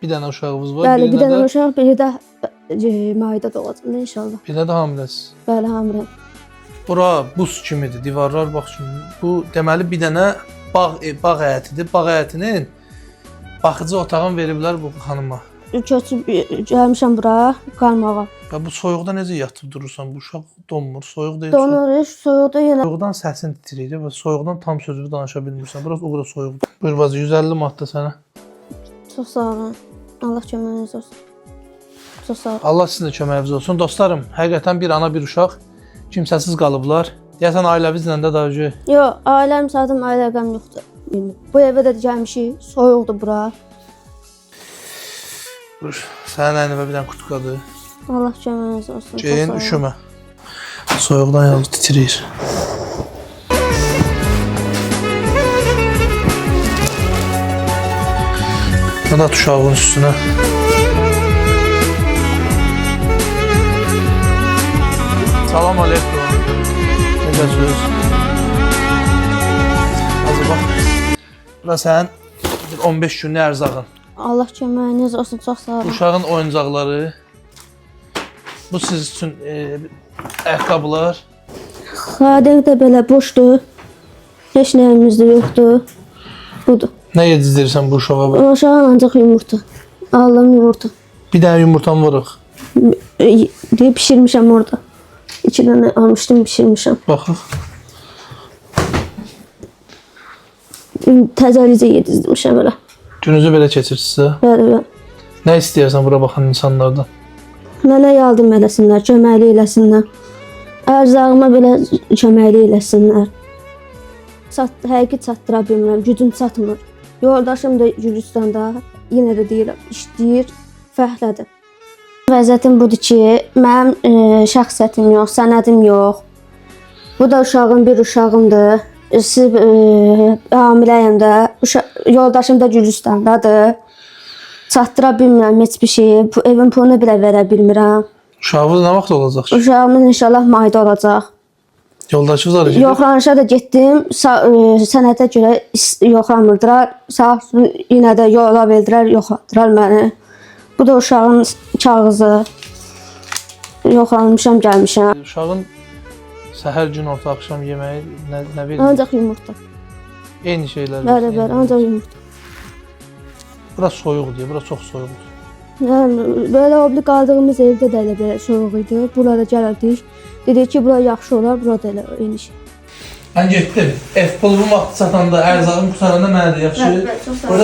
Bir dənə uşağınız var. Bəli, bir dənə uşaq, biri də mayda doğacaq inşallah. Bir də hamiləsiz. Bəli, hamiləm. Bura buz kimidir, divarlar bax şimdi. Bu deməli bir dənə bağ həyətidir. Bağ həyətinin baxıcı otağını veriblər bu xanıma. Köçüb gəlmişəm bura qalmağa. Ya bu soyuqda necə yatıb durursan? Bu uşaq donmur, soyuq deyil. Donur, soyuqda yenə. Soyuqdan səsin titrəyir və soyuqdan tam sözünü danışa bilmirsən. Biraz o qədər soyuqdur. Buyur bacı, 150 manat da sənə. Çox sağ olun. Allah köməyiniz olsun. Çox sağ olun. Allah sizin də köməyiniz olsun. Dostlarım, həqiqətən bir ana, bir uşaq kimsəsiz qalıblar. Deyəsən ailəvizlə də daha öncə. Yox, ailəm zaten ailəqəm yoxdur. Bu evə də gəlmişik, soyuqdur bura. Buyur, sənin əynə bir dənə kutkadır. Allah köməyiniz olsun. Ceyin, üşümə. Soyuqdan yalnız titrəyir. At uşağın üstünə. Salam aleykum. Necəsiniz? Azı bax. Bura sənin 15 günlük ərzağın. Allah köməyiniz olsun, çox sağ olun. Uşağın oyuncaqları. Bu siz üçün ayaqqabılar. Xadim də belə boşdur. Heç nəyimiz də yoxdur. Budur. Nə yedizdirirsən bu uşağa? Uşağın ancaq yumurta. Allahım yumurta. Bir dənə yumurtam varıq. Deyib pişirmişəm orada. 2 dənə almışdım, pişirmişəm. Baxıq. Təzəlicə yedizdirmişəm elə. Gününüzü belə keçirsinizsə. Bəli, bəli. Nə istəyirsən bura baxan insanlardan? Mənə yardım eləsinlər, köməkli eləsinlər. Ərzağıma belə köməkli eləsinlər. Həqiqi çatdıra bilmirəm, gücüm çatmır. Yoldaşım da Gürcüstanda, yenə də deyirəm, işləyir, fəhlədir. Vəziyyətim budur ki, mənim şəxsiyyətim yox, sənədim yox. Bu da uşağım, bir uşağımdır. Hamiləyəm də, yoldaşım da Gürcüstandadır. Çatdıra bilmirəm heç bir şeyi, evin pulunu belə verə bilmirəm. Uşağınız nə vaxt olacaq? Uşağımız inşallah mayda olacaq. Yoldaşınız var idi? Yoxlanışa da getdim, sənətə görə yoxlamırdılar. Sağ yenə də yola verdilər, yoxladılar məni. Bu da uşağın kağızı. Yoxlanmışam, gəlmişəm. Uşağın səhər, gün, orta, axşam yeməyi nə verir? Ancaq yumurta. Eyni şeylər. Bəli, bəli, ancaq yumurta. Bura soyuq deyir, bura çox soyuqdur. Yəni, belə obli qaldığımız evdə də elə belə soyuq idi. Burada gəldik. Dedik ki, bura yaxşı olar, burada elə eyni şey. Mən getdim. Ev pulumu vaxtı çatanda, ərzağım qutaranda mənə də yaxşı. Bəli, bəli, çox sağ olun.